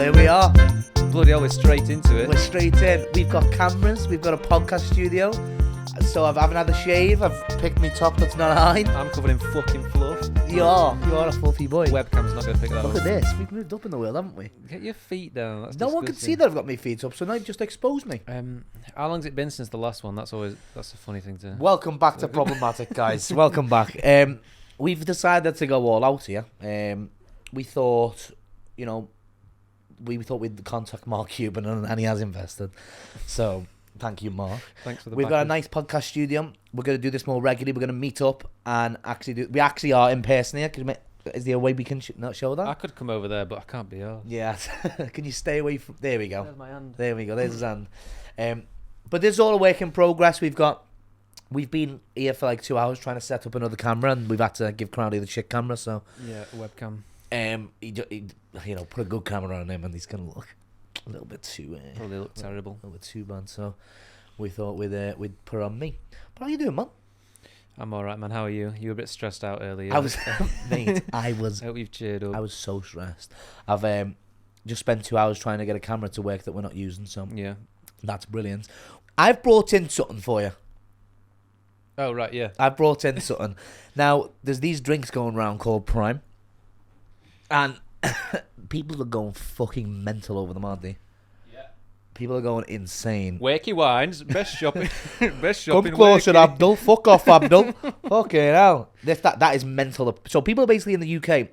there we are. Bloody hell, we're straight into it. We're straight in. We've got cameras. We've got a podcast studio. So I haven't had a shave. I've picked my top that's not mine. I'm covered in fucking fluff. You are a fluffy boy. Webcam's not going to pick that up. Look at this. We've moved up in the world, haven't we? Get your feet down. That's No one can see that I've got my feet up, so now just expose me. How long's it been since the last one? That's a funny thing to... Welcome back to Problematic, guys. Welcome back. We've decided to go all out here. We thought, we'd contact Mark Cuban, and he has invested. So, thank you, Mark. Thanks for the We've got a nice podcast studio. We're going to do this more regularly. We're going to meet up and we actually are in person here. Is there a way we can not show that? I could come over there, but I can't be arsed. Yeah. Can you stay away from... There we go. There's my hand. There we go. There's his hand. But this is all a work in progress. We've been here for like 2 hours trying to set up another camera, and we've had to give Crowley the shit camera. So yeah, a webcam. He put a good camera on him, and he's gonna look a little bit too Probably look terrible. a little bit too bad. So we thought we'd put on me. But how you doing, man? I'm all right, man. How are you? You were a bit stressed out earlier. I was, mate. I was. I hope you've cheered up. I was so stressed. I've just spent 2 hours trying to get a camera to work that we're not using. So Yeah. that's brilliant. I've brought in something for you. Oh right, yeah. I brought in something. Now, there's these drinks going around called Prime. And people are going fucking mental over them, aren't they? Yeah. People are going insane. Wakey Wines, best shopping. Best Come shopping. closer, Wakey. Abdul. Fuck off, Abdul. Fucking hell. That is mental. So people are basically in the UK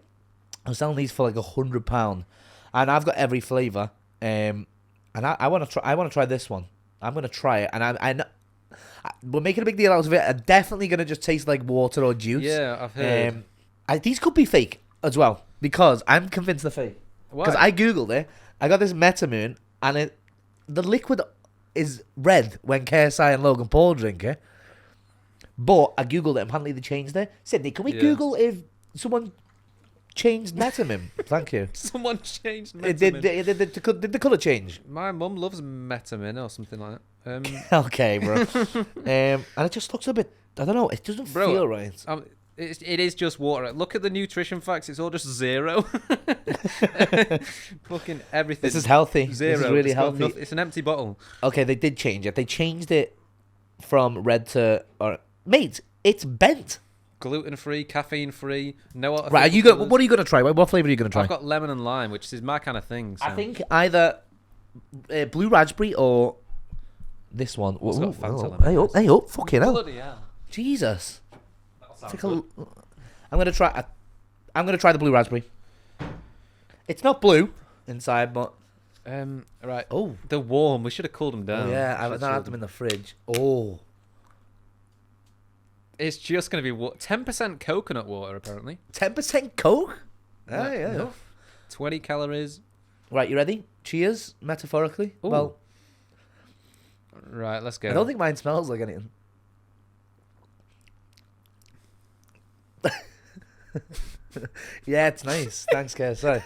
are selling these for like £100. And I've got every flavour. And I want to try this one. I'm going to try it. And I know... We're making a big deal out of it. I'm definitely going to just taste like water or juice. Yeah, I've heard. These could be fake as well, because I'm convinced they're fake. Because I googled it. I got this Metamoon, and the liquid is red when KSI and Logan Paul drink it. But I googled it, and apparently they changed it. Sydney, can we Google if someone changed Metamoon? Thank you. Someone changed Metamin. Did the colour change? My mum loves Metamin or something like that. Okay, bro. And it just looks a bit... I don't know. It doesn't feel right. It is just water. Look at the nutrition facts. It's all just zero. Fucking everything. This is healthy. Zero. This is really healthy. It's an empty bottle. Okay, they did change it. They changed it from red to... Mate, it's bent. Gluten-free, caffeine-free. No. Right, what are you going to try? What flavour are you going to try? I've got lemon and lime, which is my kind of thing. So. I think either blue raspberry or this one. It's got Fanta lemon. Hey up, fucking hell. Bloody hell. Jesus. Take a look. I'm going to try the blue raspberry. It's not blue inside, but... Right. Oh. They're warm. We should have cooled them down. Yeah, I've not had them in the fridge. Oh. It's just going to be 10% coconut water, apparently. 10% Coke? Yeah. 20 calories. Right, you ready? Cheers, metaphorically. Ooh. Well, right, let's go. I don't think mine smells like anything. Yeah, it's nice. Thanks, KSI.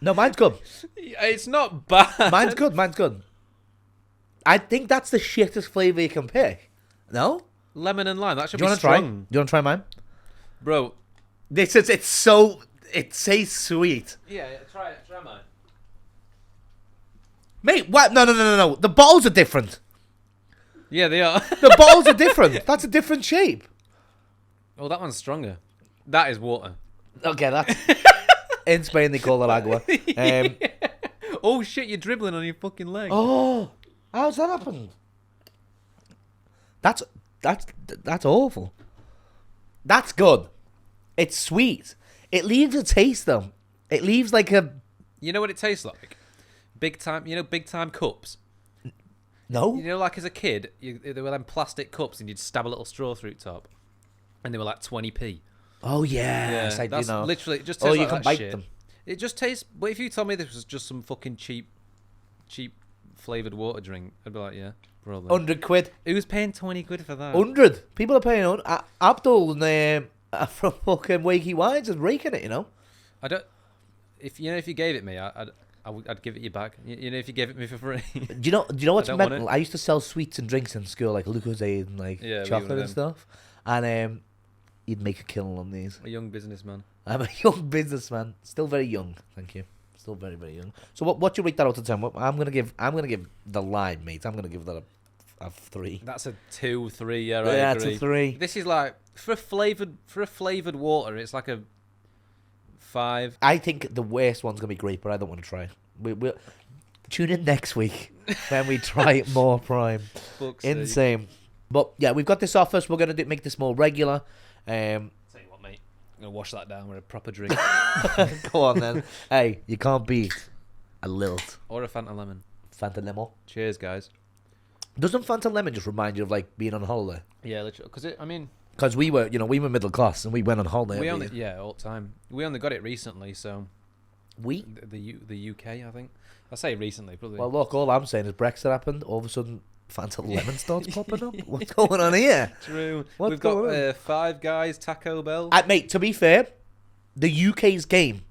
No, mine's good. It's not bad. Mine's good. I think that's the shittest flavour you can pick. No? Lemon and lime. That should Do you be want to try? Do strong. you want to try mine? Bro. It tastes sweet. Yeah, try it. Try mine. Mate, what? No. The bottles are different. Yeah, they are. The bottles are different. That's a different shape. Oh, that one's stronger. That is water. Okay, that's... In Spain, they call it agua. Oh, shit, you're dribbling on your fucking leg. Oh, how's that happened? That's awful. That's good. It's sweet. It leaves a taste, though. It leaves like a... You know what it tastes like? Big time cups. No? You know, like as a kid, they were them plastic cups and you'd stab a little straw through the top. And they were like 20p. Oh, yes. Yeah, that's literally... It just tastes oh, like you can that bite shit. them. It just tastes... But if you told me this was just some fucking cheap flavoured water drink, I'd be like, yeah, probably. 100 quid. Who's paying 20 quid for that? 100. People are paying... Abdul and from fucking Wakey Wines is raking it, you know? I don't... If you gave it me, I'd give it you back. You know, if you gave it me for free. Do you know what's I don't want mental? it. I used to sell sweets and drinks in school, like Lucozade and like chocolate and stuff. And you'd make a killing on these. A young businessman. I'm a young businessman, still very young. Thank you. Still very, very young. So what do you rate that out of 10? I'm gonna give the lime, mate. I'm gonna give that a 3. That's a 2, 3. Yeah, I Yeah, agree. it's a 3. This is like for a flavored water. It's like a 5. I think the worst one's gonna be grape, but I don't want to try. We'll tune in next week when we try more Prime. Fuck's sake. Insane. But yeah, we've got this offer, so we're gonna make this more regular. Tell you what, mate. I'm gonna wash that down with a proper drink Go on then. Hey, you can't beat a lilt. or a Fanta lemon. Fanta Lemon. Cheers, guys. Doesn't Fanta Lemon just remind you of like being on holiday? Yeah, literally. Because Because we were middle class and we went on holiday. we every only year. all the time. We only got it recently, so We? the UK, I think. I say recently, probably. Well, look, all I'm saying is Brexit happened. All of a sudden, Fanta Lemon starts popping up. What's going on here? True. What's We've got going on? Five Guys, Taco Bell. Mate, to be fair, the UK's game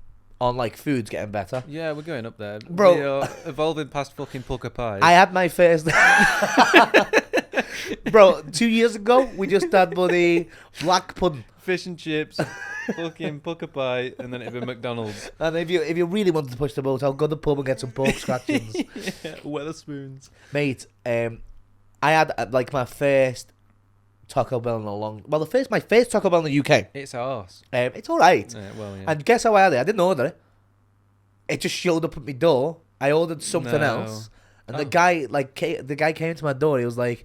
on like food's getting better. Yeah, we're going up there, Bro. We are evolving past fucking Pucker Pie. I had my first. Bro, 2 years ago, we just had bloody black pudding. Fish and chips, fucking Pucker Pie, and then it'd be McDonald's. And if you really wanted to push the boat, I'll go to the pub and get some pork scratchings. Yeah, Weatherspoons. Mate, I had like my first Taco Bell in a long. Well, my first Taco Bell in the UK. It's arse. It's all right. Yeah, well, yeah. And guess how I had it? I didn't order it. It just showed up at my door. I ordered something No. else, and Oh. the guy came to my door. He was like,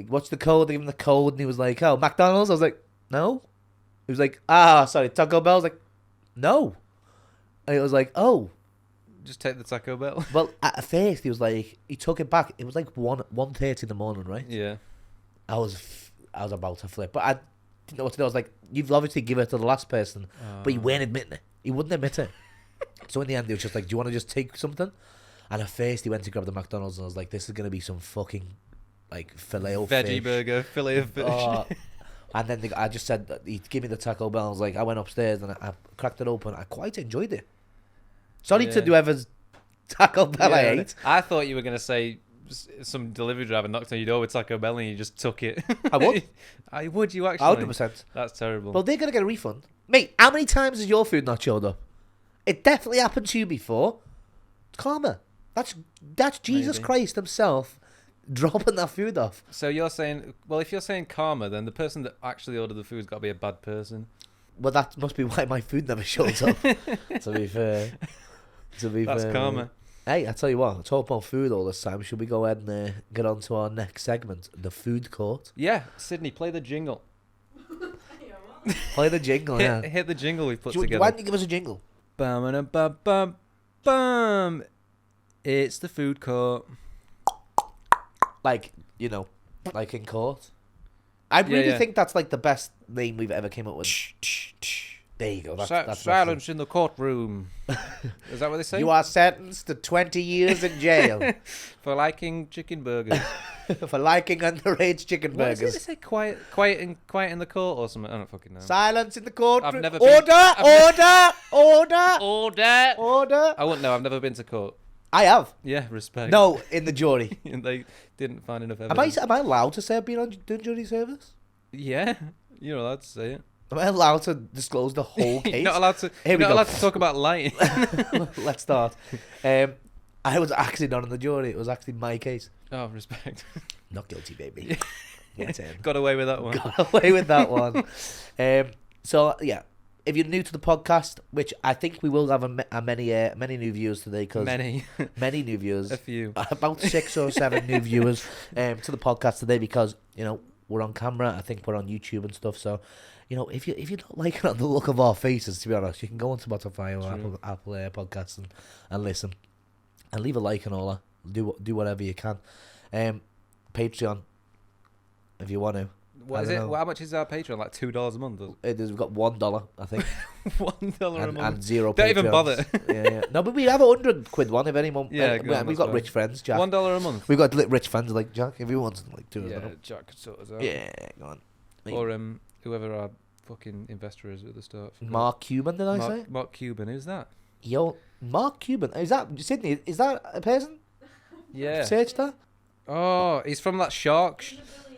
"What's the code?" I gave him the code, and he was like, "Oh, McDonald's." I was like, "No." He was like, sorry, Taco Bell." I was like, "No." And he was like, "Oh." Just take the Taco Bell. Well, at first he was like, he took it back. It was like 1:30 in the morning, right? Yeah. I was about to flip, but I didn't know what to do. I was like, "You've obviously given it to the last person," but he weren't admitting it. He wouldn't admit it. So in the end, he was just like, "Do you want to just take something?" And at first, he went to grab the McDonald's, and I was like, "This is gonna be some fucking like filet of Veggie fish." burger, fillet of fish. Oh. And then I just said that he'd give me the Taco Bell. I was like, I went upstairs and I cracked it open. I quite enjoyed it. Sorry Yeah. to whoever's Taco Bell I ate. I thought you were gonna say some delivery driver knocked on your door with Taco Bell and you just took it. I would. I would. You actually? 100%. That's terrible. Well, they're gonna get a refund, mate. How many times has your food not showed up? It definitely happened to you before. Karma. That's Jesus Maybe. Christ himself dropping that food off. So you're saying, well, if you're saying karma, then the person that actually ordered the food's got to be a bad person. Well, that must be why my food never shows up. To be fair. That's karma. Hey, I tell you what, talk about food all this time. Should we go ahead and get on to our next segment, the food court? Yeah, Sydney, play the jingle. Play the jingle, yeah. Hit the jingle we've put Why together. don't you give us a jingle? Bum bum bum bum. It's the food court. Like, like in court. I really yeah. think that's like the best name we've ever came up with. There you go. That's Silence in the courtroom. Is that what they say? You are sentenced to 20 years in jail For liking chicken burgers. for liking underage chicken What is it? burgers. They say quiet in the court or something. I don't fucking know. Silence in the courtroom. I've never Order! been- Order! Order. Order! I wouldn't know. I've never been to court. I have. Yeah, respect. No, in the jury. And they didn't find enough Am evidence. I allowed to say I've been on doing jury service? Yeah, you're allowed to say it. Am I allowed to disclose the whole case? You're not allowed to. Here You're we not go. allowed to talk about lying. Let's start. I was actually not in the jury. It was actually my case. Oh, respect. Not guilty, baby. Get in. Got away with that one. Got away with that one. So yeah, if you're new to the podcast, which I think we will have many new viewers today, because Many. many new viewers, A few. about 6 or 7 new viewers to the podcast today, because we're on camera. I think we're on YouTube and stuff. So if you don't like the look of our faces, to be honest, you can go on Spotify or Apple Podcasts and listen and leave a like and all that. Do whatever you can. Patreon, if you want to. What is it? Well, how much is our Patreon? Like $2 a month? We've got $1, I think. $1 a and month. 0 Don't even Patreons. bother. Yeah. No, but we have £100 one if anyone. Yeah, go on, we've that's got fine. rich friends, Jack. $1 a month. We've got rich friends like Jack. If you want like two of Yeah, them. Jack could sort us out. Yeah, go on. Or whoever our fucking investor is at the start. Mark Cuban, did I say? Mark Cuban, who's that? Yo, Mark Cuban. Is that Sydney? Is that a person? Yeah. Search that. Oh, he's from that Shark.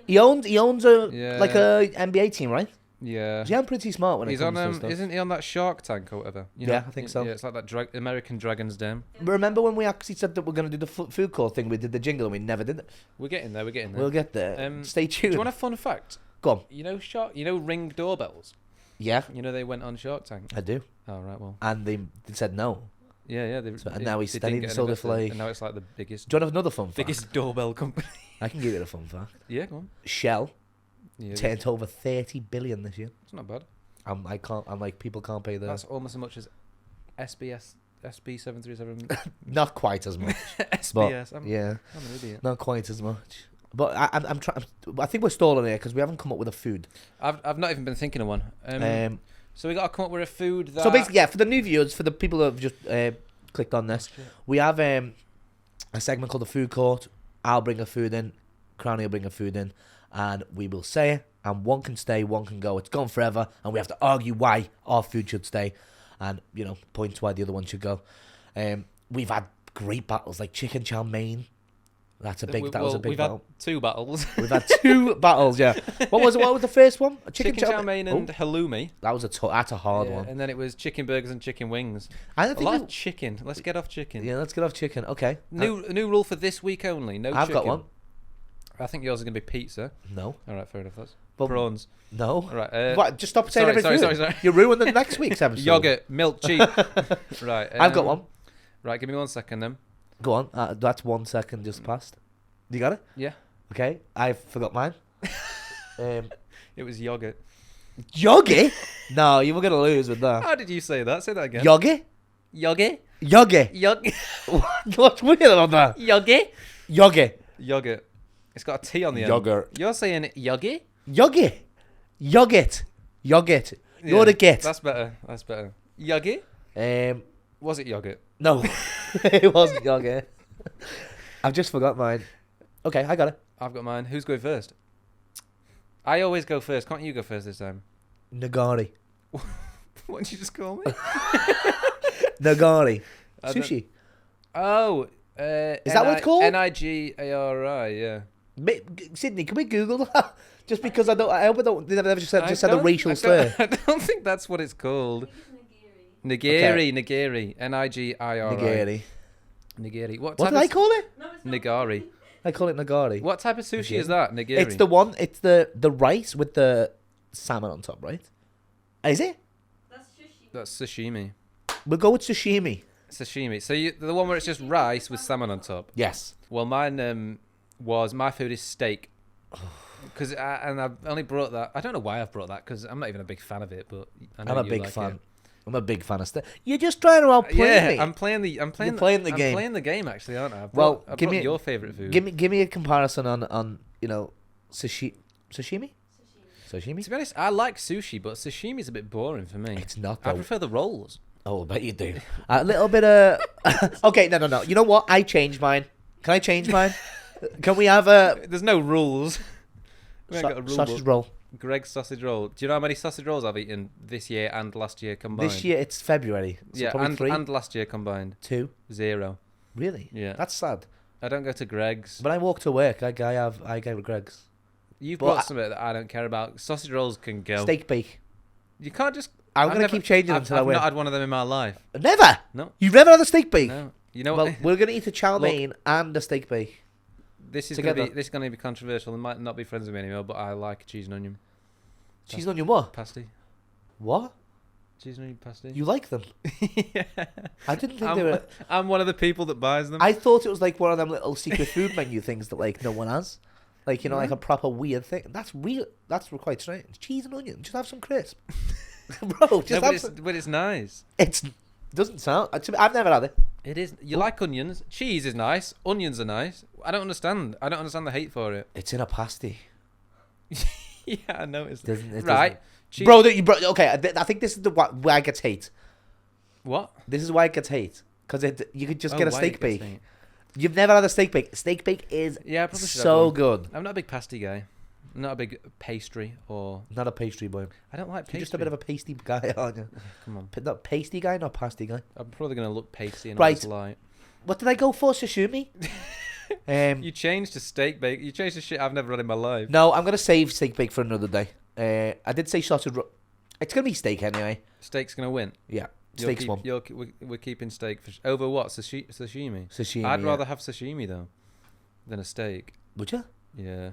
He owns a Yeah. like a NBA team, right? Yeah. See, I'm pretty smart when He's it comes on. to stuff. Isn't he on that Shark Tank or whatever? Yeah, I think so. Yeah, it's like that American Dragon's Den. Remember when we actually said that we're going to do the food court thing? We did the jingle and we never did it. We're getting there. We're getting there. We'll get there. Stay Do tuned. you want a fun fact? Go on. You know Ring doorbells. Yeah, You know they went on Shark Tank. I do. Oh right, well. And they said no. Yeah. And now he's they steady didn't get sold it invested, for like... And now it's like the biggest Do you want to have another fun fact? biggest doorbell company. I can give you a fun fact. Yeah, go on. Shell Yeah, turned over 30 billion this year. it's not bad. I'm like, people can't pay That's almost as much as SB 737. Not quite as much. SBS. Yeah, I'm an idiot. not quite as much. But I'm trying. I think we're stalling here because we haven't come up with a food. I've not even been thinking of one. So we got to come up with a food that. So basically, yeah, for the new viewers, for the people who have just clicked on this, we have a segment called the food court. I'll bring a food in, Crowley will bring a food in, and we will say it. And one can stay, one can go. It's gone forever, and we have to argue why our food should stay, and points why the other one should go. We've had great battles like chicken chow mein. That was a big We've battle. had 2 battles. We've had 2 battles. Yeah. What was the first one? A Chicken chow mein and halloumi. That's a hard one. And then it was chicken burgers and chicken wings. I don't A think lot of chicken. Let's get off chicken. Yeah, let's get off chicken. Okay. New rule for this week only. No I've chicken. got one. I think yours is going to be pizza. No. All right, fair enough. That's But- prawns. No. All right. What? Just stop saying every food. Sorry. You ruined the next week's episode. Yogurt, milk, cheese. Right. I've got one. Right, give me 1 second then. Go on. That's 1 second just passed. You got it? Yeah. Okay. I forgot mine. It was yogurt. Yogi? No, you were going to lose with that. How did you say that? Say that again. Yogi? Yogi? Yogi. Yogi? What's weird about that? Yogi? Yogi. Yogurt. It's got a T on the end. Yogurt. You're saying yogi? Yogi. Yogurt. Yogurt. You're the git. That's better. That's better. Yogi? Was it yogurt? No. It wasn't yogi. I've just forgot mine. Okay, I got it. I've got mine. Who's going first? I always go first. Can't you go first this time? Nagari. What did you just call me? Nagari. I don't- Sushi. Oh. Is that what it's called? Nigari, yeah. Sydney, can we Google that? Just because I hope they never just said a racial I slur. don't think that's what it's called. Nigiri. Nigiri. Nigiri. Nigiri. Nigiri. What did I call it? No, it's not. Nigari. I call it nagari. What type of sushi Nigiri. is that? Nigiri. It's the one. It's the rice with the salmon on top, right? Is it? That's sushi. That's sashimi. We'll go with sashimi. Sashimi. So the one where it's just rice with salmon on top. Yes. Well, mine my food is steak. Because I've only brought that. I don't know why I've brought that because I'm not even a big fan of it. But I know I'm a you big like fan. it. I'm a big fan of steak. You're just trying to outplay me. I'm playing the You're playing the game. I'm playing the game actually, aren't I? I give brought me your favorite food. Give me a comparison on sashimi. Sashimi. Sashimi. To be honest, I like sushi, but sashimi's a bit boring for me. It's not I though. prefer the rolls. Oh, I bet you do. A little bit of. Okay, no. You know what? I changed mine. Can I change mine? Can we have a There's no rules. We ain't got a rule sausage book. roll? Greg's sausage roll. Do you know how many sausage rolls I've eaten this year and last year combined? This year it's February. So yeah, probably and 3. and last year combined. 2. 0. Really? Yeah. That's sad. I don't go to Greg's. When I walk to work, I go to Greg's. You've but brought I- something that I don't care about. Sausage rolls can go. Steak bake. You can't just. I'm I've gonna never- keep changing them I've until I not win. had one of them in my life. Never. No. You've never had a steak bake. No. You know Well, what? we're gonna eat a chow Look. mein and a steak bake. This is together. gonna be controversial. They might not be friends with me anymore, but I like cheese and onion Cheese on your what? pasty. What? Cheese and onion pasty. You like them? yeah. I didn't think they were. I'm one of the people that buys them. I thought it was like one of them little secret food menu things that like no one has. Like like a proper weird thing. That's real. That's quite strange. Cheese and onion. Just have some crisp, bro. Just no, have but it's nice. It's doesn't sound. I've never had it. It is. You like onions? Cheese is nice. Onions are nice. I don't understand. I don't understand the hate for it. It's in a pasty. Yeah, I noticed. It Right, cheese. bro. Okay, I think this is why it gets hate. What? This is why it gets hate because you could just Oh, get a why steak it gets bake. hate. You've never had a steak bake. Steak bake is Yeah, I probably should have so one. good. I'm not a big pasty guy. I'm not a big pastry or. Not a pastry boy. I don't like pastry. You're just a bit of a pasty guy, aren't you? Come on. Not pasty guy, not pasty guy. I'm probably gonna look pasty and Right. always lie. What did I go for? Sashimi. You changed to steak bake. You changed to shit I've never had in my life. No, I'm gonna save steak bake for another day. I did say sausage. It's gonna be steak anyway. Steak's gonna win. Yeah, steak's one. We're keeping steak over what? Sashimi. Sashimi. I'd rather have sashimi though than a steak. Would you? Yeah.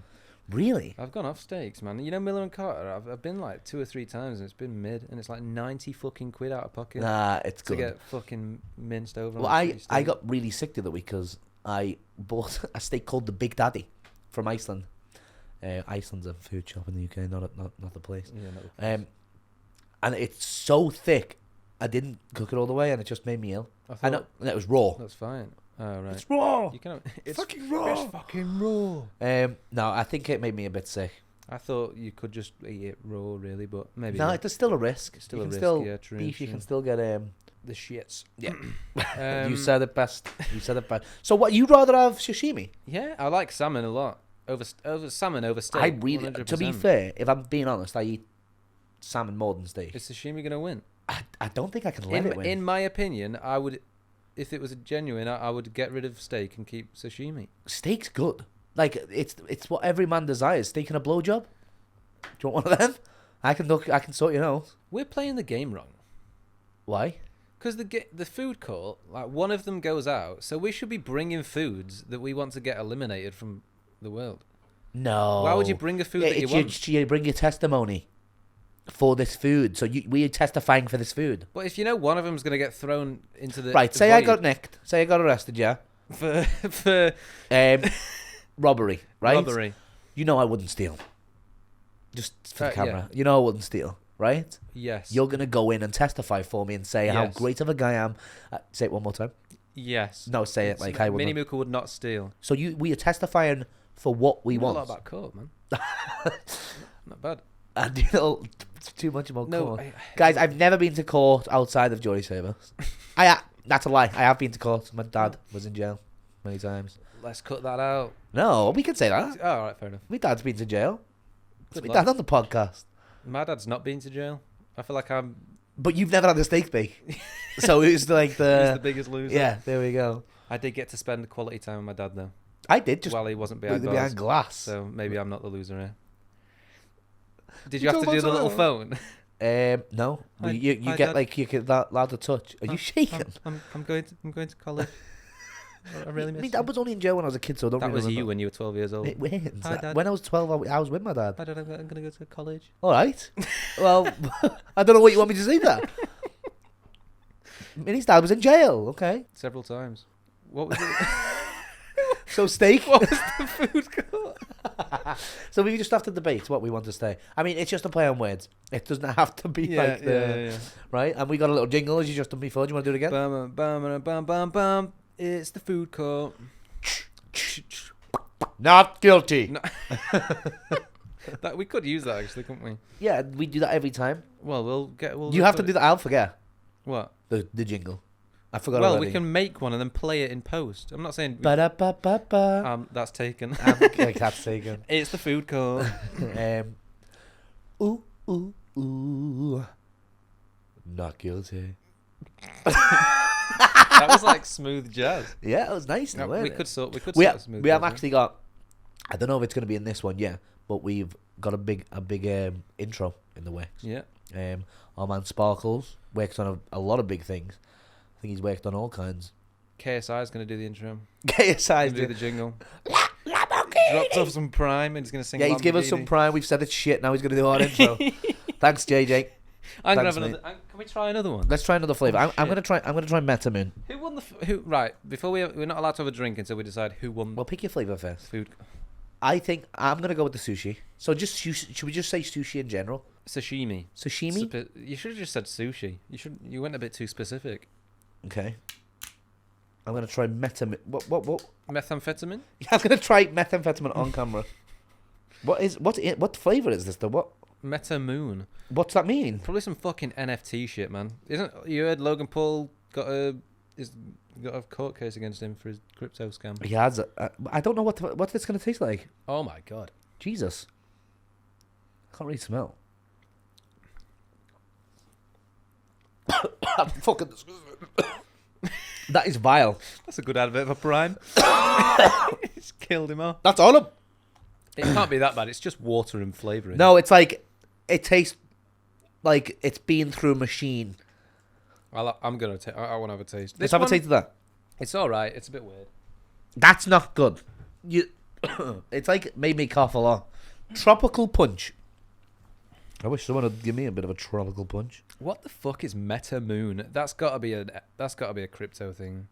Really? I've gone off steaks, man. You know Miller and Carter. I've been like 2 or 3 times and it's been mid, and it's like 90 fucking quid out of pocket. Nah, it's to good. get fucking minced over. Well, I got really sick the other week because I bought a steak called the Big Daddy from Iceland. Iceland's a food shop in the UK, not the place. Yeah, not the place. And it's so thick, I didn't cook it all the way, and it just made me ill. I know, and it was raw. That's fine. Oh right. It's raw. You can. It's fucking raw. It's fucking raw. No, I think it made me a bit sick. I thought you could just eat it raw, really, but maybe No, not. there's still a risk. It's still you a can risk. still Yeah, true. beef. You true. can still get the shits. Yeah. You said it best. You said it best. So what? You'd rather have sashimi? Yeah, I like salmon a lot. Over salmon over steak. I really. 100%. To be fair, if I'm being honest, I eat salmon more than steak. Is sashimi gonna win? I don't think I can let it win. In my opinion, I would, if it was a genuine, I would get rid of steak and keep sashimi. Steak's good. Like it's what every man desires. Steak and a blowjob. Do you want one of them? I can sort you out. We're playing the game wrong. Why? Because the food court, like one of them goes out, so we should be bringing foods that we want to get eliminated from the world. No. Why would you bring a food that you want? You bring your testimony for this food. So we are testifying for this food. But if you know one of them's going to get thrown into the right, the say I void got nicked. Say I got arrested, yeah. for robbery, right? robbery. You know I wouldn't steal. Just for the Yeah. camera. You know I wouldn't steal, right? Yes. You're going to go in and testify for me and say how Yes. great of a guy I am. Say it one more time. Yes. No, say it like I would. Mini Mooka would not steal. So we are testifying for what we You know want. a lot about court, man. Not bad. And you know too much about No, court. Guys, I've never been to court outside of jury service. That's a lie. I have been to court. My dad was in jail many times. Let's cut that out. No, we can say that. Oh, all right, fair enough. My dad's been to jail. It's Good my lad. dad on the podcast. My dad's not been to jail. I feel like I'm But you've never had a steak bake. So it was like he's the biggest loser. Yeah, there we go. I did get to spend quality time with my dad though, I did just while he wasn't behind bars. behind glass. So maybe I'm not the loser here. Did You you have to talking do the about little phone? No. Hi- you hi, get Dad. like you get that loud to touch. Are you shaking? I'm going to college. I really I miss mean, you. Dad was only in jail when I was a kid, so I don't That really was remember. you when you were 12 years old. It wins. Hi, Dad. When I was 12, I was with my dad. Hi, Dad, I'm going to go to college. All right. Well, I don't know what you want me to say that. Minnie's dad was in jail. Okay. Several times. What was it? So steak. What was the food called? So we just have to debate what we want to say. I mean, it's just a play on words. It doesn't have to be like the right. And we got a little jingle as you just done before. Do you want to do it again? Bum, bum, bum, bum, bum. It's the food court. Not guilty. No. That we could use that actually, couldn't we? Yeah, we do that every time. Well, we'll. You have to do that. I'll forget What? the jingle. I forgot. Well, already. we can make one and then play it in post. I'm not saying. Ba-da-ba-ba-ba. That's taken. Like that's taken. It's the food court. Ooh, ooh, ooh. Not guilty. That was like smooth jazz. Yeah, it was nice. Though, No, wasn't we it? could sort. We could. We sort have, smooth we have jazz, actually got. I don't know if it's going to be in this one, yeah, but we've got a big intro in the works. Yeah. Our man Sparkles works on a lot of big things. I think he's worked on all kinds. KSI is going to do the intro. KSI's Do the doing. jingle. Dropped off some Prime and he's going to sing. Yeah, he's given us some prime. We've said it's shit. Now he's going to do our intro. Thanks, JJ. I'm gonna Thanks, have another. Can we try another one? Let's try another flavor. I'm shit. gonna try. I'm gonna try Metamoon. Who won the? Who? Right. Before we're not allowed to have a drink until we decide who won Well, pick your flavor first. food. I think I'm gonna go with the sushi. So just should we just say sushi in general? Sashimi. Sashimi. You should have just said sushi. You went a bit too specific. Okay. I'm gonna try Metamoon. What? Methamphetamine. I'm gonna try methamphetamine on camera. What flavor is this though? Metamoon. What's that mean? Probably some fucking NFT shit, man. Isn't you heard Logan Paul got a court case against him for his crypto scam? He has. I don't know what it's gonna taste like. Oh my god. Jesus. I can't really smell. I'm fucking disgusted. That is vile. That's a good advert for Prime. It's killed him off. That's all of. It can't be that bad. It's just water and flavouring. No, it's like it tastes like it's been through a machine. I'm gonna. I want to have a taste. Let's have a taste of that. It's all right. It's a bit weird. That's not good. It's like it made me cough a lot. Tropical punch. I wish someone would give me a bit of a tropical punch. What the fuck is Meta Moon? That's gotta be a crypto thing.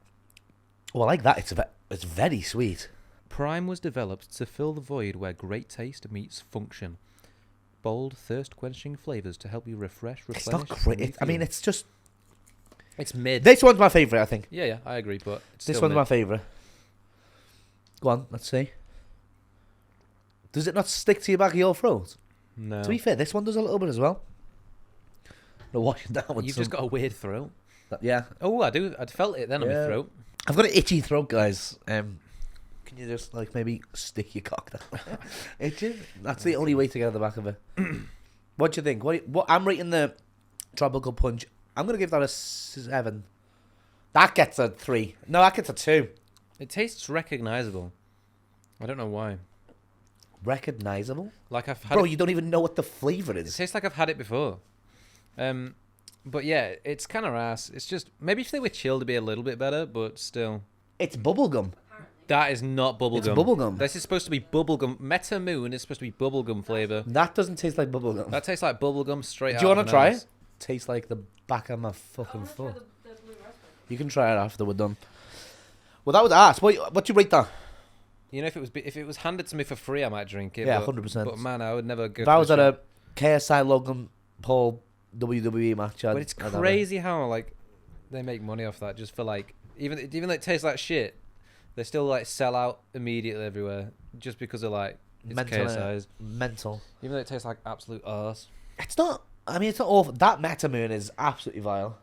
Well, I like that. It's very sweet. Prime was developed to fill the void where great taste meets function. Bold, thirst-quenching flavors to help you refresh, replenish. It's not great. I mean, it's just. It's mid. This one's my favorite, I think. Yeah, I agree, but it's This still one's mid. my favorite. Go on, let's see. Does it not stick to your back of your throat? No. To be fair, this one does a little bit as well. No, wash it down with You've some. just got a weird throat. Yeah. Oh, I do. I'd felt it then on my Yeah. throat. I've got an itchy throat, guys. Can you just like maybe stick your cock down? Itchy? That's the only way to get at the back of it. What do you think? What I'm rating the tropical punch. I'm gonna give that a 7. That gets a 3. No, that gets a 2. It tastes recognizable. I don't know why. Recognizable, Like I've had bro. it, You don't even know what the flavor it is. tastes like I've had it before. But yeah, it's kind of ass. It's just maybe if they were chilled, it'd be a little bit better, but still. It's bubblegum. That is not bubblegum. It's bubblegum. This is supposed to be bubblegum. Meta Moon is supposed to be bubblegum flavor. That doesn't taste like bubblegum. That tastes like bubblegum straight out. Do you want to try it? Tastes like the back of my fucking foot. You can try it after we're done. Well, that was ass. What you rate that? You know, if it was handed to me for free, I might drink it. Yeah, but- 100%. But man, I would never go. If I was for at a KSI Logan Paul WWE match, But it's I'd have it. crazy how like they make money off that just for like even though it tastes like shit, they still like sell out immediately everywhere just because of like it's KSI's. Mental. Even though it tastes like absolute arse. It's not. I mean, it's not awful. That Meta Moon is absolutely vile.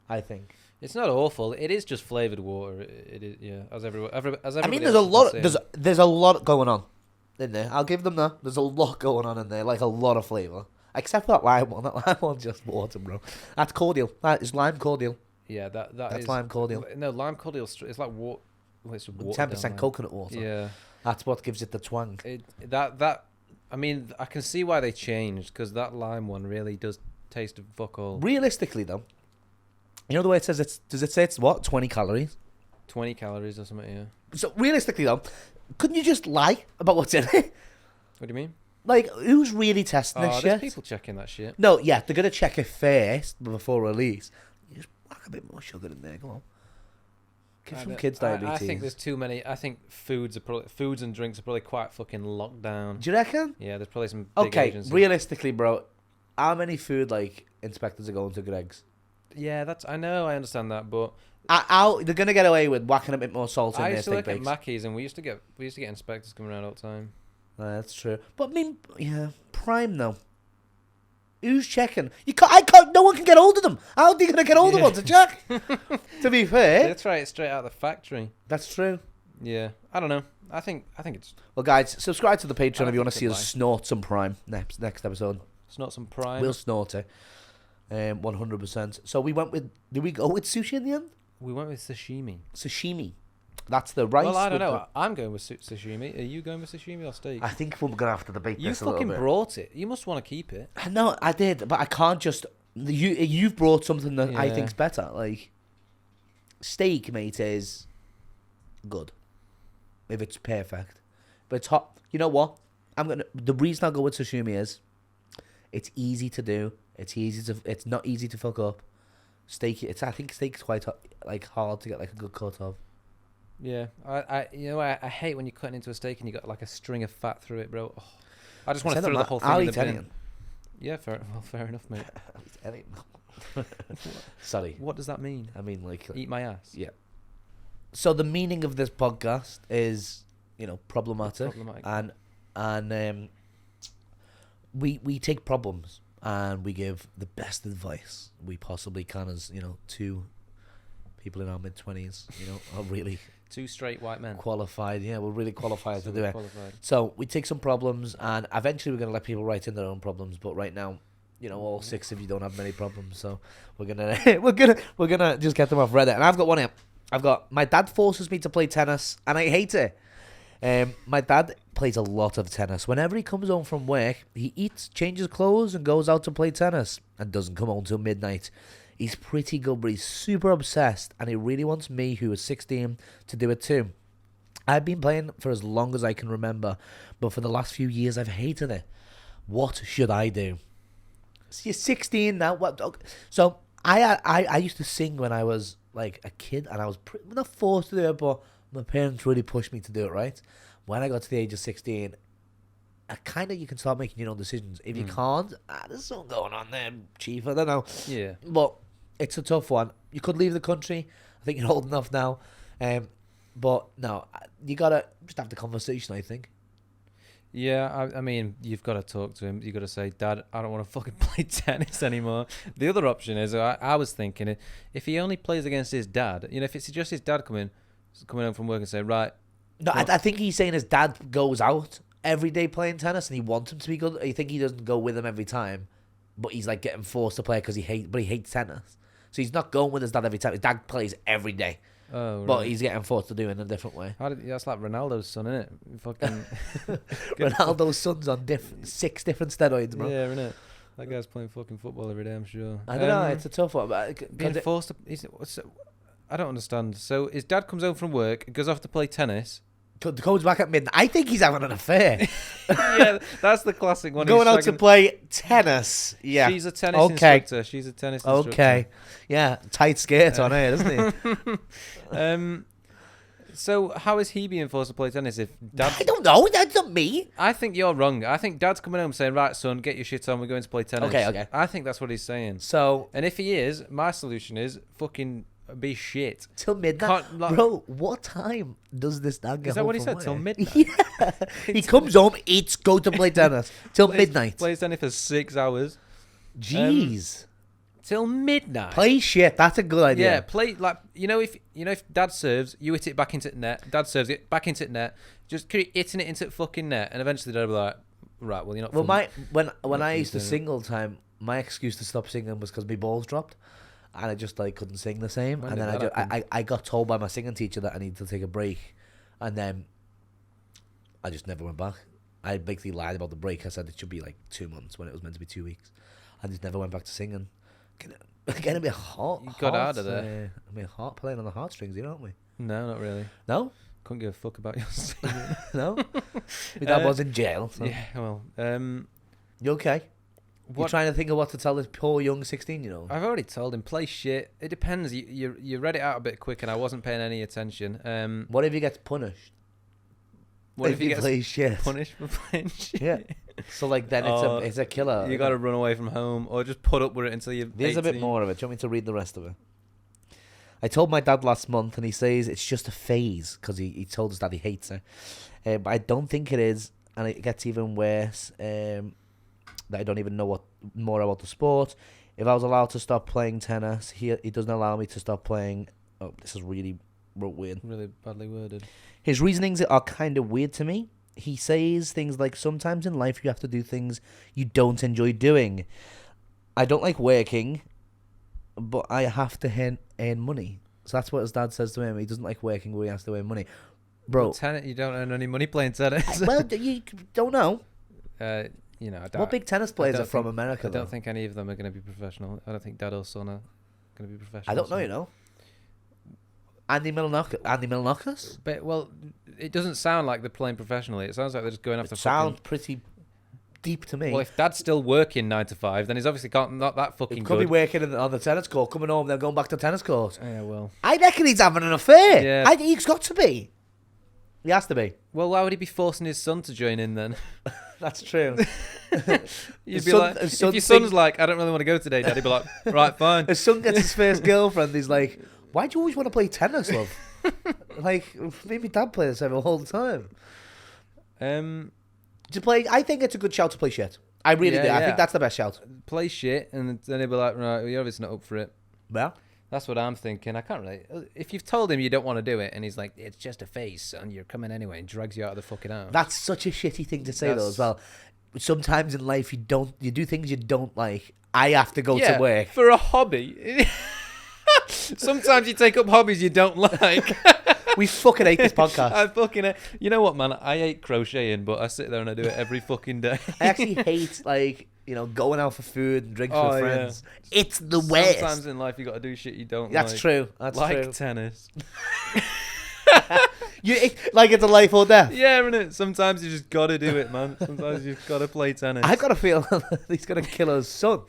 I think. It's not awful. It is just flavored water. It is, yeah. As I mean, there's a lot. There's a lot going on in there. I'll give them that. There's a lot going on in there, like a lot of flavor. Except for that lime one. That lime one's just water, bro. That's cordial. That is lime cordial. Yeah, that's That's lime cordial. No, lime cordial. It's like water. It's water 10% coconut water. Yeah. That's what gives it the twang. I mean, I can see why they changed because that lime one really does taste of fuck all. Realistically, though, you know the way it says it's. Does it say it's what? 20 calories. 20 calories or something. Yeah. So realistically, though, couldn't you just lie about what's in it? What do you mean? Like, who's really testing this Oh, shit? there's people checking that shit. No, yeah, they're gonna check it first before release. You just whack a bit more sugar in there. Come on, give some kids diabetes. I think there's too many. I think foods and drinks are probably quite fucking locked down. Do you reckon? Yeah, there's probably some big Okay, agencies. realistically, bro, how many food like inspectors are going to Greg's? Yeah, I know, I understand that, but They're gonna get away with whacking a bit more salt in I their used to steak work at bakes. Mackey's and we used to get inspectors coming around all the time. That's true. But I mean, yeah, Prime though. Who's checking? You can't. I can't. No one can get hold of them. How are they gonna get hold of Yeah. one to check? To be fair, They try it straight out of the factory. that's true. Yeah, I don't know. I think it's Well, guys, subscribe to the Patreon if you want to think see us it's snort some Prime next episode. not some prime. We'll snort it, 100%. So we went with. Did we go with sushi in the end? We went with sashimi. Sashimi. That's the rice. Well, I don't with know. I'm going with sashimi. Are you going with sashimi or steak? I think we're gonna have to debate You this a little fucking bit. brought it. You must want to keep it. No, I did, but I can't just. You've brought something that I Yeah. think's better. Like steak, mate, is good if it's perfect, but it's hot. You know what? The reason I'll go with sashimi is it's easy to do. It's not easy to fuck up. I think steak's quite hard to get like a good cut of. Yeah, I hate when you're cutting into a steak and you got like a string of fat through it, bro. Oh, I just want to Say throw that, the whole I'll thing in eat the bin. anything. Yeah, fair enough, mate. I'll eat anything. Sorry, What does that mean? I mean like Eat my ass. yeah. So the meaning of this podcast is, problematic. And we take problems and we give the best advice we possibly can as, two people in our mid-20s, are really Two straight white men. qualified. Yeah, we're really qualified to do it. Qualified. So we take some problems and eventually we're going to let people write in their own problems. But right now, all 6 of you don't have many problems. So we're going to we're gonna just get them off Reddit. And I've got one here. My dad forces me to play tennis and I hate it. My dad plays a lot of tennis. Whenever he comes home from work, he eats, changes clothes, and goes out to play tennis, and doesn't come home till midnight. He's pretty good, but he's super obsessed, and he really wants me, who is 16, to do it too. I've been playing for as long as I can remember, but for the last few years I've hated it. What should I do? So you're 16 now. What? So I used to sing when I was like a kid, and I was not forced to do it, but my parents really pushed me to do it. Right? When I got to the age of 16, you can start making your own decisions. If you can't, there's something going on there, chief. I don't know. Yeah. But it's a tough one. You could leave the country. I think you're old enough now. But no, you gotta just have the conversation, I think. Yeah, I mean, you've got to talk to him. You've got to say, Dad, I don't want to fucking play tennis anymore. The other option is, I was thinking, if he only plays against his dad, if it's just his dad coming home from work and saying, right. No, I think he's saying his dad goes out every day playing tennis and he wants him to be good. I think he doesn't go with him every time, but he's like getting forced to play because he hates tennis. So he's not going with his dad every time. His dad plays every day. Oh, right. But he's getting forced to do it in a different way. That's like Ronaldo's son, isn't it? Fucking Ronaldo's son's on 6 different steroids, bro. Yeah, isn't it? That guy's playing fucking football every day, I'm sure. I don't know. It's a tough one. But being forced to... I don't understand. So his dad comes home from work, goes off to play tennis. Comes back at midnight. I think he's having an affair. Yeah, that's the classic one. Going out to play tennis. Yeah. She's a tennis instructor. She's a tennis instructor. Okay. Yeah. Tight skirt on here, doesn't he? So how is he being forced to play tennis if Dad... I don't know. That's not me. I think you're wrong. I think Dad's coming home saying, right, son, get your shit on. We're going to play tennis. Okay. I think that's what he's saying. So... And if he is, my solution is fucking... be shit till midnight. Bro, what time does this dad get home? Is that what he said? Work? Till midnight? Yeah. He comes home, eats, go to play tennis. Till midnight. Plays tennis for 6 hours. Jeez. Till midnight. Play shit. That's a good idea. Yeah, play like if Dad serves, you hit it back into the net. Dad serves it back into the net. Just keep hitting it into the fucking net, and eventually Dad will be like, right, well, you're not. Well, when I used to sing all the time, my excuse to stop singing was because my balls dropped. And I just couldn't sing the same. And then I got told by my singing teacher that I needed to take a break. And then I just never went back. I basically lied about the break. I said it should be 2 months when it was meant to be 2 weeks. I just never went back to singing. Getting a bit hot. You got out of there. Heart playing on the heartstrings, don't we? No, not really. No? Couldn't give a fuck about your singing. No? My dad was in jail. So. Yeah, well. You okay? You're trying to think of what to tell this poor young 16-year-old. I've already told him, play shit. It depends. You read it out a bit quick and I wasn't paying any attention. What if he gets punished? What if he plays shit? Punished for playing shit? Yeah. So then it's a killer. You got to run away from home or just put up with it until you're There's 18. a bit more of it. Do you want me to read the rest of it? I told my dad last month and he says it's just a phase because he told us that he hates her. But I don't think it is, and it gets even worse. That I don't even know more about the sport. If I was allowed to stop playing tennis, he doesn't allow me to stop playing. Oh, this is really weird. Really badly worded. His reasonings are kind of weird to me. He says things like, sometimes in life you have to do things you don't enjoy doing. I don't like working, but I have to earn money. So that's what his dad says to him. He doesn't like working, but he has to earn money. Bro. You don't earn any money playing tennis. Well, you don't know. What big tennis players are from America? I don't think any of them are going to be professional. I don't think Dad or son are going to be professional. I don't know, Andy Milonakis? But, well, it doesn't sound like they're playing professionally. It sounds like they're just going after sounds pretty deep to me. Well, if Dad's still working 9 to 5, then he's obviously not that fucking good. He could be working on the tennis court, coming home, then going back to tennis court. Yeah, well. I reckon he's having an affair. Yeah. He's got to be. He has to be. Well, why would he be forcing his son to join in then? That's true. You'd be like, if your son's like, I don't really want to go today, Dad, he'd be like, right, fine. His son gets his first girlfriend, he's like, why do you always want to play tennis, love? Maybe Dad plays this all the time. I think it's a good shout to play shit. I really do. I think that's the best shout. Play shit, and then he'll be like, right, well, you're obviously not up for it. Yeah. That's what I'm thinking. I can't really... If you've told him you don't want to do it, and he's like, it's just a phase, son, you're coming anyway, and drags you out of the fucking house. That's such a shitty thing to say, though, as well. Sometimes in life, you do things you don't like. I have to go to work. For a hobby. Sometimes you take up hobbies you don't like. We fucking hate this podcast. I fucking. You know what, man? I hate crocheting, but I sit there and I do it every fucking day. I actually hate going out for food and drinks Oh, with yeah. friends. It's the worst. Sometimes in life you got to do shit you don't That's like. true. That's like true. tennis. Like it's a life or death. Yeah, innit? Sometimes you just got to do it, man. Sometimes you've got to play tennis. I've got a feeling he's gonna kill his son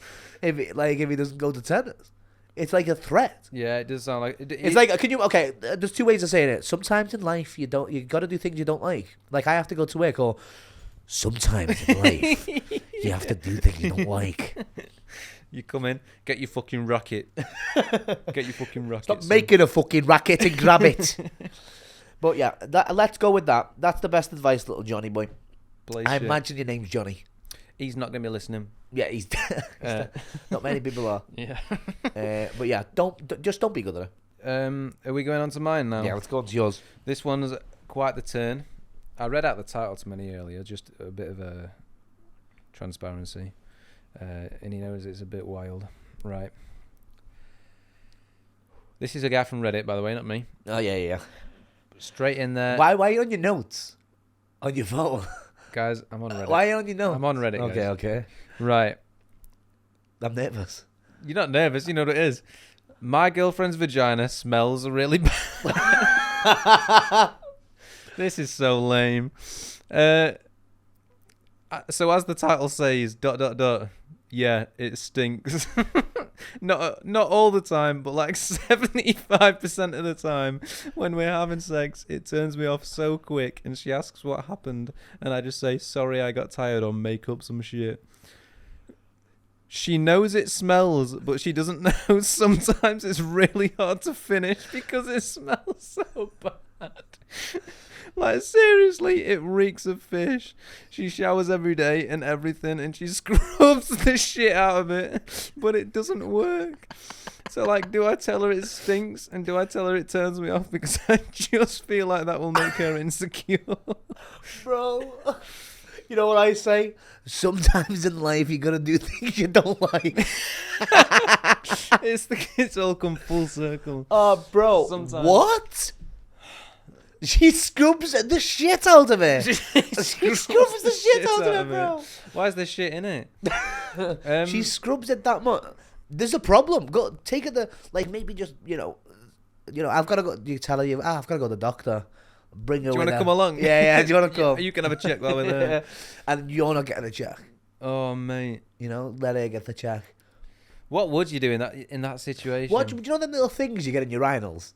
if he doesn't go to tennis. It's like a threat. Yeah, it does sound like. It's like, there's two ways of saying it. Sometimes in life you got to do things you don't like. Like I have to go to work, or sometimes in life you have to do things you don't like. You come in, get your fucking racket. Get your fucking racket. Stop son. making a fucking racket and grab it. But yeah, let's go with that. That's the best advice, little Johnny boy. Play I shit. imagine your name's Johnny. He's not going to be listening. Yeah, he's not many people are. Yeah. But yeah, don't be good at it. Are we going on to mine now? Yeah, let's go on to yours. This one's quite the turn. I read out the title to many earlier, just a bit of a transparency. And he knows it's a bit wild. Right. This is a guy from Reddit, by the way, not me. Oh yeah. Straight in there. Why are you on your notes? On your phone? Guys, I'm on Reddit. Why are you on your notes? I'm on Reddit, guys. Okay. Right. I'm nervous. You're not nervous, you know what it is. My girlfriend's vagina smells really bad. This is so lame. So as the title says, ... Yeah, it stinks. Not all the time, but like 75% of the time when we're having sex, it turns me off so quick, and she asks what happened, and I just say, sorry, I got tired, or make up some shit. She knows it smells, but she doesn't know sometimes it's really hard to finish because it smells so bad. Like, seriously, it reeks of fish. She showers every day and everything, and she scrubs the shit out of it, but it doesn't work. So, like, do I tell her it stinks, and do I tell her it turns me off? Because I just feel like that will make her insecure. Bro, you know what I say? Sometimes in life you gotta do things you don't like. It's all come full circle. Oh, bro. Sometimes. What? She scrubs the shit out of it. She scrubs the shit out of it, bro. Why is there shit in it? She scrubs it that much. There's a problem. Go take it maybe just I've got to go. You tell her I've got to go to the doctor. Bring her. Do you want to her. come along? Yeah. Do you want to come? You can have a check while we're there. And you're not getting a check. Oh mate. Let her get the check. What would you do in that situation? Do you know the little things you get in your urinals?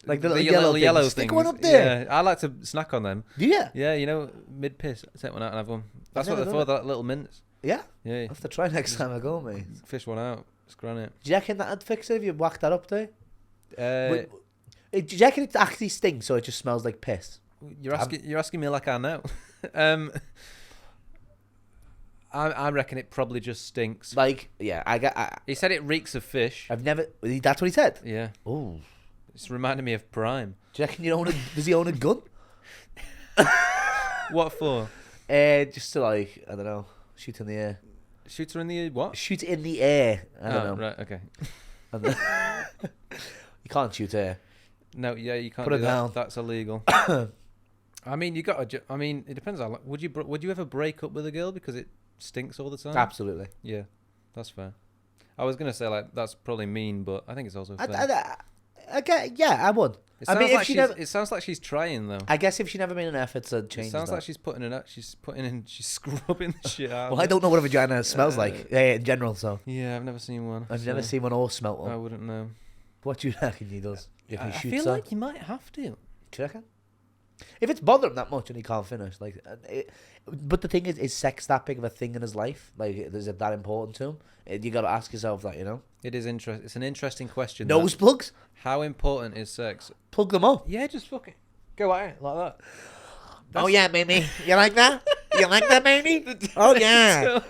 Like the little yellow things. things. Stick one up there. Yeah, I like to snack on them. Do you? Yeah, mid piss, take one out and have one. That's what they're for. They're like little mints. Yeah. Yeah. I have to try next time I go, mate. Fish one out. It's granite. Do you reckon that'd fix it if you whacked that up there? Uh, Do you reckon it actually stinks so it just smells like piss? You're asking me like I know. I reckon it probably just stinks. Like, yeah, He said it reeks of fish. I've never. That's what he said. Yeah. Oh. It's reminding me of Prime. Do you reckon does he own a gun? What for? Just to I don't know, shoot in the air. Shoot her in the what? Shoot in the air. I don't know. Right, okay. You can't shoot air. No, yeah, you can't Put do it that. down. That's illegal. I mean, you got to. I mean, it depends. Would you ever break up with a girl because it stinks all the time? Absolutely. Yeah, that's fair. I was gonna say that's probably mean, but I think it's also fair. I would. It sounds like she's trying though. I guess if she never made an effort to change. It sounds like she's putting in. She's scrubbing the shit out. Well, I don't know what a vagina smells like in general, so. Yeah, I've never seen one. I've never seen one or smelt one. I wouldn't know. What do you reckon he does? If he I shoots feel her? like you might have to. Do you reckon? If it's bothering him that much and he can't finish, but the thing is sex that big of a thing in his life? Like, is it that important to him? You got to ask yourself that, It is interesting. It's an interesting question. Nose plugs? How important is sex? Plug them up. Yeah, just fucking go at it like that. Oh yeah, baby. You like that? You like that, baby? Oh yeah.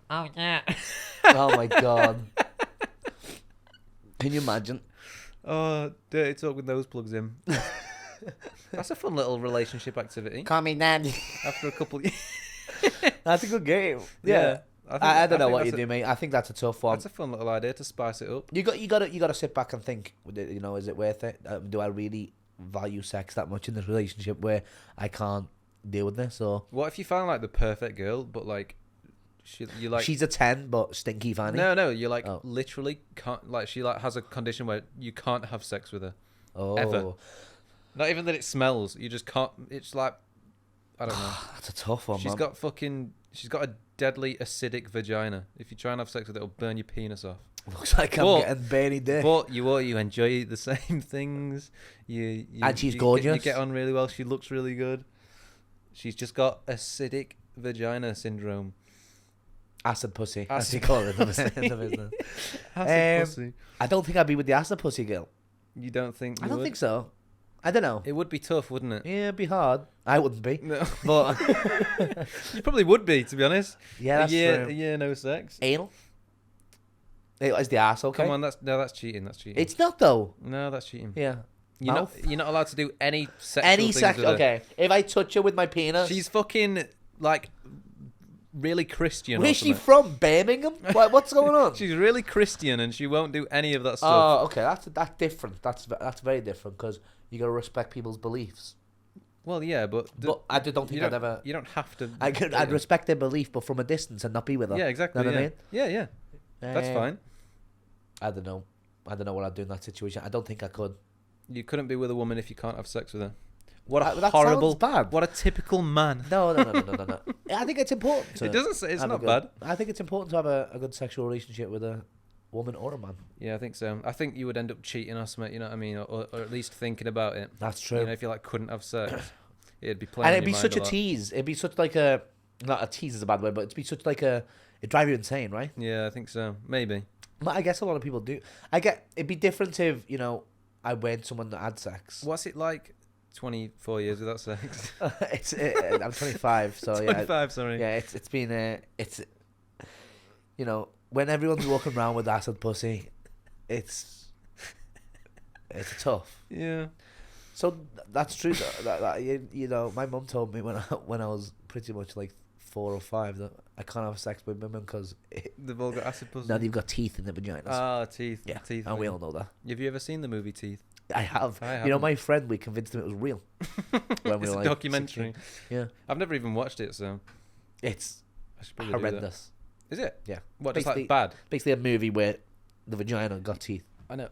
Oh yeah. Oh my god. Can you imagine? Oh, dirty talk with nose plugs in. That's a fun little relationship activity. Call me daddy. After a couple. That's a good game. Yeah. I don't know think what you that's do, mate. I think that's a tough one. That's a fun little idea to spice it up. You gotta sit back and think. You know, is it worth it? Do I really value sex that much in this relationship where I can't deal with this? Or What if you found like the perfect girl, but like you like she's a 10 but stinky fanny? no, you like Oh. literally can't like she like has a condition where you can't have sex with her. Oh, Ever. Not even that it smells. You just can't. It's like I don't know. That's a tough one, man. She's got a deadly acidic vagina. If you try and have sex with it, it'll burn your penis off. Looks like I'm getting Bernie dick. But you enjoy the same things. And she's you gorgeous. You get on really well. She looks really good. She's just got acidic vagina syndrome. Acid pussy, as Acid you call it in the business. Acid pussy. I don't think I'd be with the acid pussy girl. You don't think? I don't think so. I don't know. It would be tough, wouldn't it? Yeah, it'd be hard. I wouldn't be. No. But You probably would be, to be honest. yeah, that's true. A year no sex. Anal? Is the ass okay? Come on, that's cheating. That's cheating. It's not though. No, that's cheating. Yeah. You're not allowed to do any sexual things sex. with her. Okay. If I touch her with my penis, She's fucking like really Christian. where's or she something. from? Birmingham? What's going on? She's really Christian and she won't do any of that stuff. Oh, okay. That's different. That's very different because you got to respect people's beliefs. Well, yeah, but I don't think I'd ever. You don't have to. I'd respect their belief, but from a distance and not be with her. Yeah, exactly. Know what I mean? Yeah. That's fine. I don't know. I don't know what I'd do in that situation. I don't think I could. You couldn't be with a woman if you can't have sex with her. What a That horrible, sounds bad. what a typical man. No. I think it's important. It doesn't say it's have a not good- bad. I think it's important to have a good sexual relationship with a woman or a man. Yeah, I think so. I think you would end up cheating or something. You know what I mean, or at least thinking about it. That's true. You know, if you like couldn't have sex, it'd be playing. And in it'd be your such a mind lot. tease. It'd be such like a not a tease is a bad word, but it'd be such like a it'd drive you insane, right? Yeah, I think so. Maybe. But I guess a lot of people do. It'd be different if I went someone that had sex. What's it like? 24 years without sex. I'm 25, so 25, sorry. yeah. It's been when everyone's walking around with acid pussy, it's tough. Yeah. So that's true. That my mum told me when I was pretty much like 4 or 5 that I can't have sex with women because They've all got acid pussy. now they've got teeth in their vaginas. Ah, teeth. Yeah, Teeth. and we all know that. Have you ever seen the movie Teeth? I have. I haven't. My friend, we convinced him it was real. When we It's were, a like, documentary. 16. Yeah, I've never even watched it, so it's I should probably do that. horrendous. Is it? Yeah, What, just Basically- like bad? basically a movie where the vagina got teeth. I know.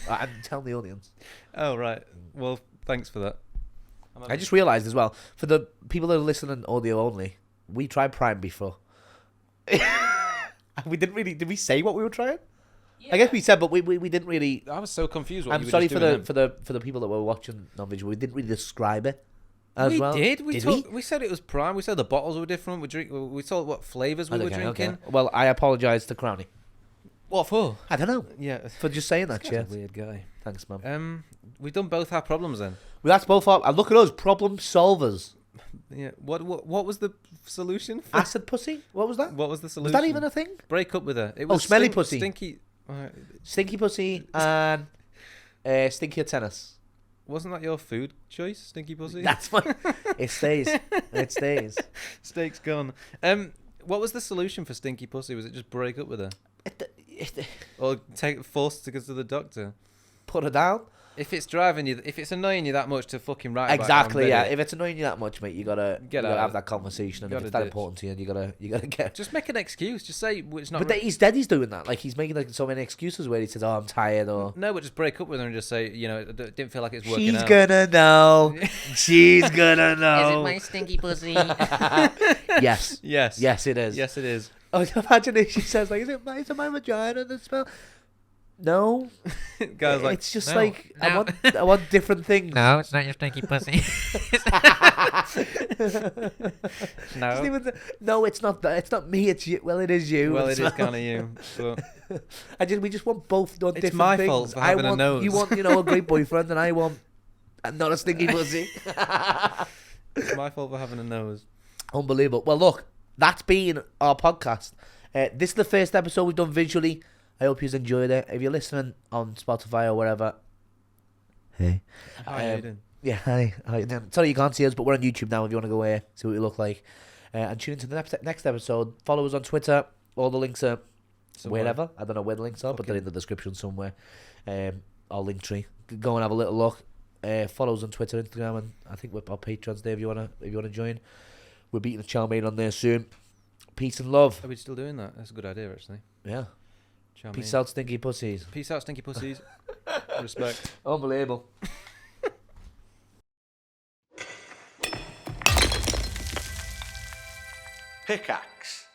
I'm telling the audience. Oh, right. Well, thanks for that. I just realised as well, for the people that are listening audio only, we tried Prime before. We didn't really. Did we say what we were trying? I guess we said, but we didn't really. I was so confused. What I'm you were sorry just for doing the then. for the people that were watching non-visual. We didn't really describe it as well. Did. we? We said it was prime. We said the bottles were different. We told what flavors we were drinking. Well, I apologise to Crowley. What for? I don't know Yeah. for just saying that. This Yeah, guy's a weird guy. thanks, man. We've done both our problems then. Well, that's both our. Look at us, problem solvers. Yeah. What was the solution? Acid pussy. What was that? What was the Was solution? that even a thing? Break up with her. It was smelly pussy. Stinky. Stinky pussy and stinkier tennis. Wasn't that your food choice? Stinky pussy. That's fine. It stays. It stays. Steak's gone. What was the solution for stinky pussy? Was it just break up with her, or force to go to the doctor? Put her down. If it's annoying you that much to fucking write Exactly. about it, Yeah. If it's annoying you that much, mate, you gotta Get out. have that conversation. And if Gotta it's that ditch. important to you, you gotta get. just make an excuse. Just say it's not. But he's dead. He's doing that. Like he's making like so many excuses where he says, "Oh, I'm tired," or no, but just break up with her and just say, it didn't feel like it's working "She's out. gonna know." She's gonna Is it know. my stinky pussy? Yes. Yes. Yes, it is. Yes, it is. Oh, imagine if she says like, "Is it my vagina that smell?" No. Guys, like, it's just no. like No. I want different things. No, it's not your stinky pussy. Just no. even no, it's not that. It's not me. It's you. Well, it is you. Well, It it is smells- kind of you. But we just want both done It's different my things. fault for having a nose. You want a great boyfriend, and I want not a stinky pussy. it's my fault for having a nose. Unbelievable. Well, look, that's been our podcast. This is the first episode we've done visually. I hope you've enjoyed it. If you're listening on Spotify or wherever, hey. Hi, Aiden. Yeah, hi. Sorry you can't see us, but we're on YouTube now if you want to go see what we look like. And tune into the next episode. Follow us on Twitter All the links are Somewhere. wherever. I don't know where the links are, but they're in the description somewhere. Our link tree. Go and have a little look. Follow us on Twitter, Instagram, and I think we're our Patreons there if you wanna join. We're beating the chow mein on there soon. Peace and love. Are we still doing that? That's a good idea, actually. Yeah. Chow Peace mein. out, stinky pussies. Peace out, stinky pussies. Respect. Unbelievable. Pickaxe.